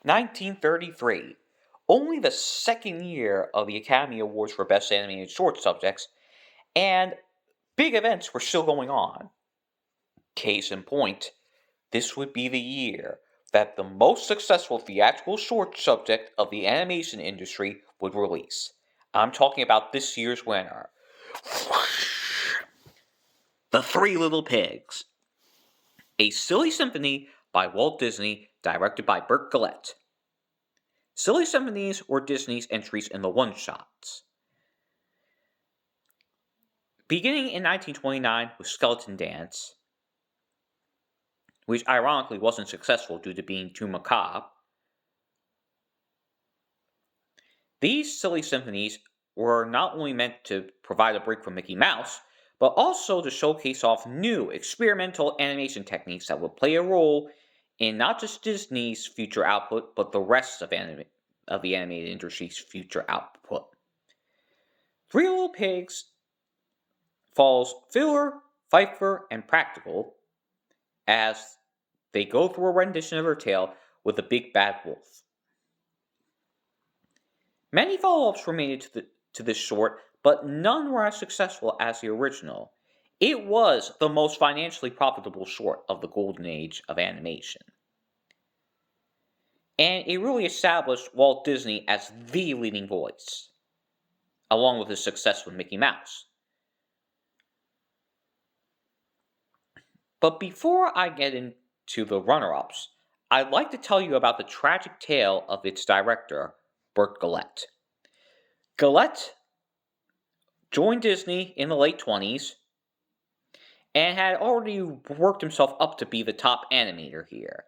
1933, only the second year of the Academy Awards for Best Animated Short Subjects, and big events were still going on. Case in point, this would be the year that the most successful theatrical short subject of the animation industry would release. I'm talking about this year's winner. The Three Little Pigs. A Silly Symphony by Walt Disney, directed by Burt Gillett. Silly Symphonies were Disney's entries in the one-shots. Beginning in 1929 with Skeleton Dance, which ironically wasn't successful due to being too macabre, these silly symphonies were not only meant to provide a break from Mickey Mouse, but also to showcase off new experimental animation techniques that would play a role in not just Disney's future output, but the rest of the animated industry's future output. Three Little Pigs follows Fiddler, Fifer, and Practical as they go through a rendition of their tale with the Big Bad Wolf. Many follow-ups were made to this short, but none were as successful as the original. It was the most financially profitable short of the golden age of animation. And it really established Walt Disney as the leading voice, along with his success with Mickey Mouse. But before I get into the runner-ups, I'd like to tell you about the tragic tale of its director, Burt Gillett. Gillett joined Disney in the late 20s and had already worked himself up to be the top animator here.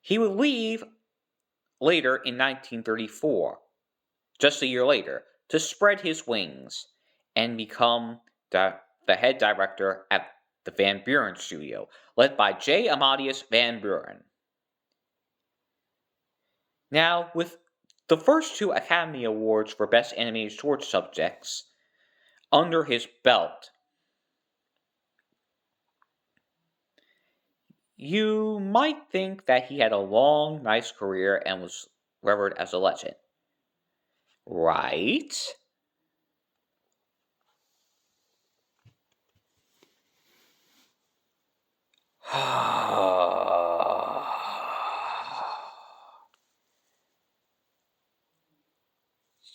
He would leave later in 1934, just a year later, to spread his wings and become the head director at the Van Buren studio, led by J. Amadeus Van Buren. Now, with the first two Academy Awards for Best Animated Short Subjects under his belt, you might think that he had a long, nice career and was revered as a legend. Right?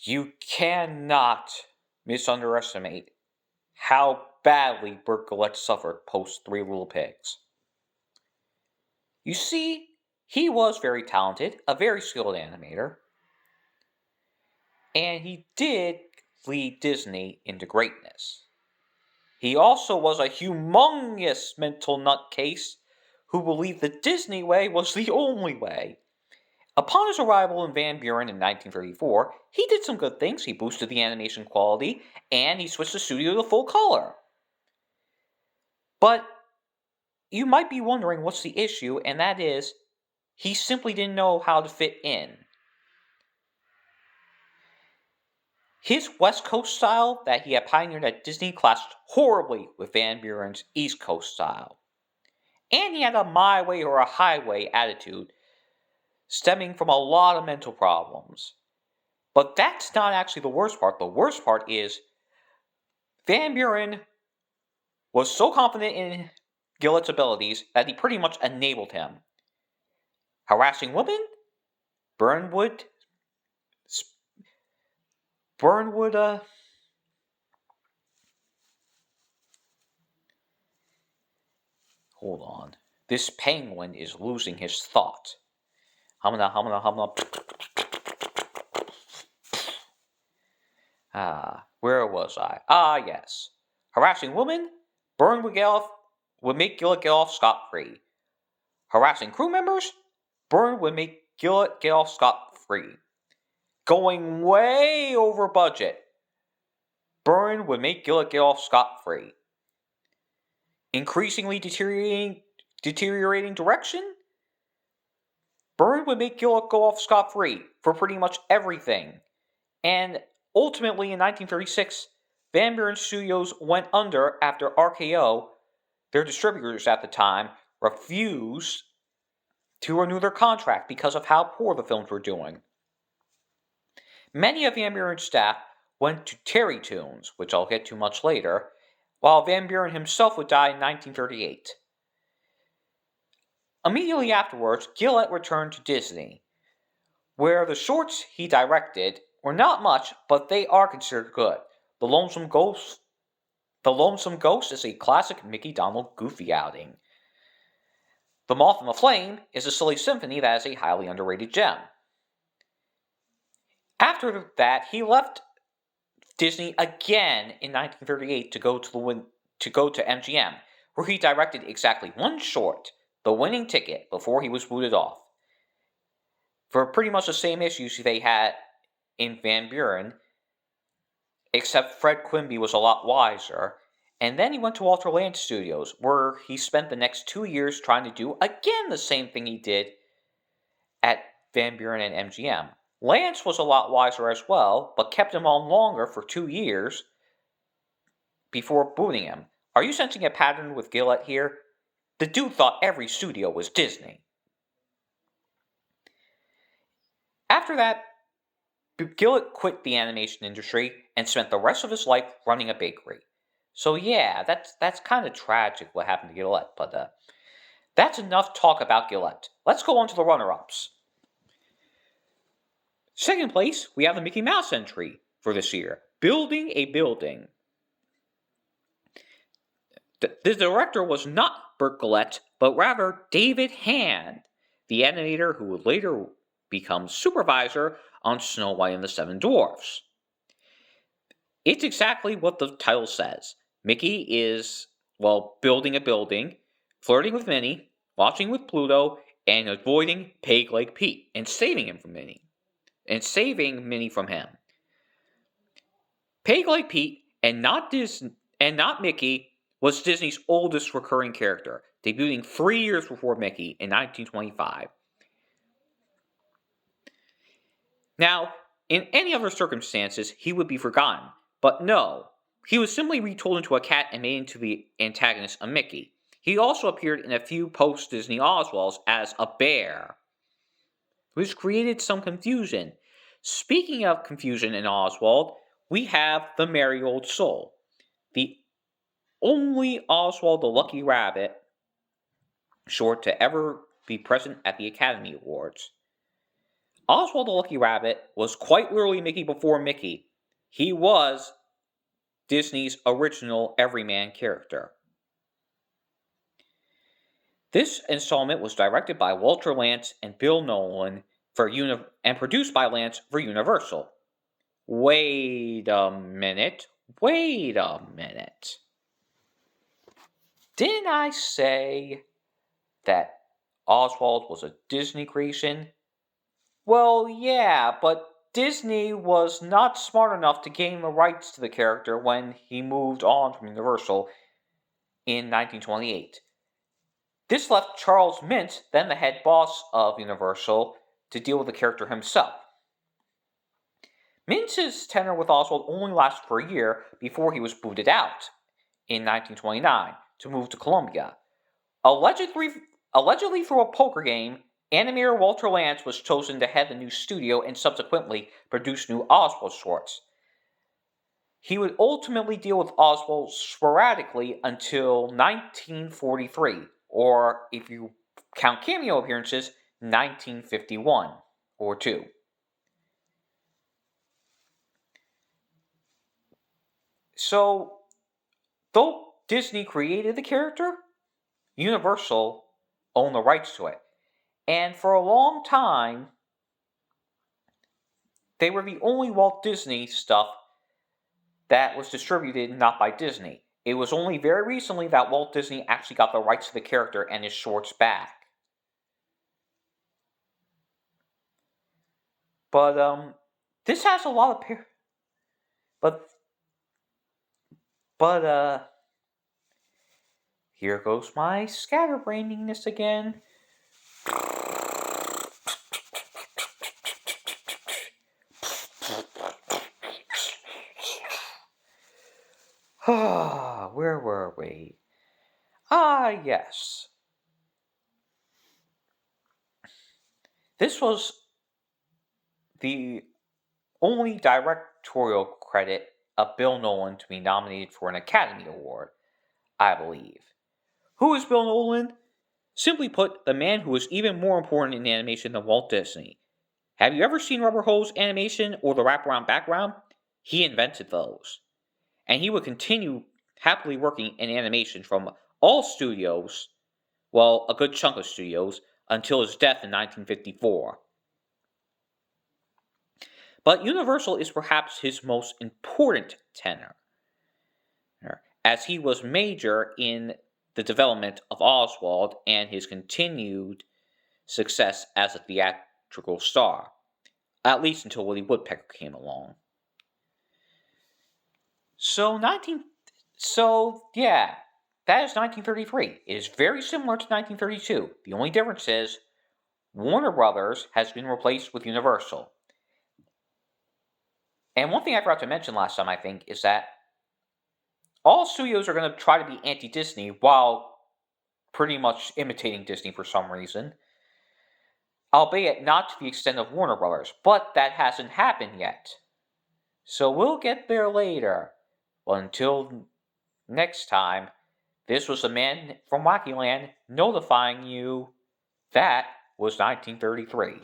You cannot misunderestimate how badly Burt Gillett suffered post Three Little Pigs. You see, he was very talented, a very skilled animator, and he did lead Disney into greatness. He also was a humongous mental nutcase who believed the Disney way was the only way. Upon his arrival in Van Buren in 1934, he did some good things. He boosted the animation quality, and he switched the studio to full color. But you might be wondering what's the issue, and that is, he simply didn't know how to fit in. His West Coast style that he had pioneered at Disney clashed horribly with Van Buren's East Coast style. And he had a my way or a highway attitude, stemming from a lot of mental problems. But that's not actually the worst part. The worst part is Van Buren was so confident in Gillett's abilities that he pretty much enabled him. Harassing women? Burnwood, hold on. This penguin is losing his thought. Humna. Where was I? Yes. Harassing women? Byrne would make Gillett get off scot-free. Harassing crew members? Byrne would make Gillett get off scot-free. Going way over budget. Byrne would make Gillett get off scot-free. Increasingly deteriorating direction? Byrne would make Gillett go off scot-free for pretty much everything. And ultimately, in 1936, Van Buren Studios went under after RKO, their distributors at the time, refused to renew their contract because of how poor the films were doing. Many of Van Buren's staff went to Terry Toons, which I'll get to much later, while Van Buren himself would die in 1938. Immediately afterwards, Gillett returned to Disney, where the shorts he directed were not much, but they are considered good. The Lonesome Ghost is a classic Mickey Donald goofy outing. The Moth and the Flame is a silly symphony that is a highly underrated gem. After that, he left Disney again in 1938 to go to MGM, where he directed exactly one short, The Winning Ticket, before he was booted off. For pretty much the same issues they had in Van Buren, except Fred Quimby was a lot wiser, and then he went to Walter Lantz Studios, where he spent the next 2 years trying to do again the same thing he did at Van Buren and MGM. Lantz was a lot wiser as well, but kept him on longer for 2 years before booting him. Are you sensing a pattern with Gillett here? The dude thought every studio was Disney. After that, Gillett quit the animation industry and spent the rest of his life running a bakery. So yeah, that's kind of tragic what happened to Gillett, but that's enough talk about Gillett. Let's go on to the runner-ups. Second place, we have the Mickey Mouse entry for this year, Building a Building. The director was not Burt Gillett, but rather David Hand, the animator who would later become supervisor on Snow White and the Seven Dwarfs. It's exactly what the title says. Mickey is, building a building, flirting with Minnie, watching with Pluto, and avoiding Peg Leg Pete, and saving Minnie from him. Peg Leg Pete, and not Mickey, was Disney's oldest recurring character, debuting 3 years before Mickey in 1925. Now, in any other circumstances, he would be forgotten, but no, he was simply retooled into a cat and made into the antagonist of Mickey. He also appeared in a few post-Disney Oswalds as a bear, which created some confusion. Speaking of confusion in Oswald, we have the Merry Old Soul, the only Oswald the Lucky Rabbit short to ever be present at the Academy Awards. Oswald the Lucky Rabbit was quite literally Mickey before Mickey. He was Disney's original everyman character. This installment was directed by Walter Lantz and Bill Nolan and produced by Lantz for Universal. Wait a minute. Didn't I say that Oswald was a Disney creation? Well, yeah, but Disney was not smart enough to gain the rights to the character when he moved on from Universal in 1928. This left Charles Mintz, then the head boss of Universal, to deal with the character himself. Mintz's tenure with Oswald only lasted for a year before he was booted out in 1929 to move to Columbia. Allegedly through a poker game, animator Walter Lantz was chosen to head the new studio and subsequently produce new Oswald shorts. He would ultimately deal with Oswald sporadically until 1943, or if you count cameo appearances, 1951 or 2. So, though Disney created the character, Universal owned the rights to it. And for a long time, they were the only Walt Disney stuff that was distributed not by Disney. It was only very recently that Walt Disney actually got the rights to the character and his shorts back. But, this has a lot of... But, here goes my scatterbraininess again. Where were we? Yes. was the only directorial credit of Bill Nolan to be nominated for an Academy Award, I believe. Who is Bill Nolan? Simply put, the man who is even more important in animation than Walt Disney. Have you ever seen Rubber Hose animation or the wraparound background? He invented those. And he would continue happily working in animation from all studios, well, a good chunk of studios, until his death in 1954. But Universal is perhaps his most important tenor, as he was major in the development of Oswald and his continued success as a theatrical star, at least until Woody Woodpecker came along. So that is 1933. It is very similar to 1932. The only difference is Warner Brothers has been replaced with Universal. And one thing I forgot to mention last time, I think, is that all studios are going to try to be anti-Disney while pretty much imitating Disney for some reason. Albeit not to the extent of Warner Brothers, but that hasn't happened yet. So we'll get there later. Well, until next time, this was the Man from Wackyland notifying you that was 1933.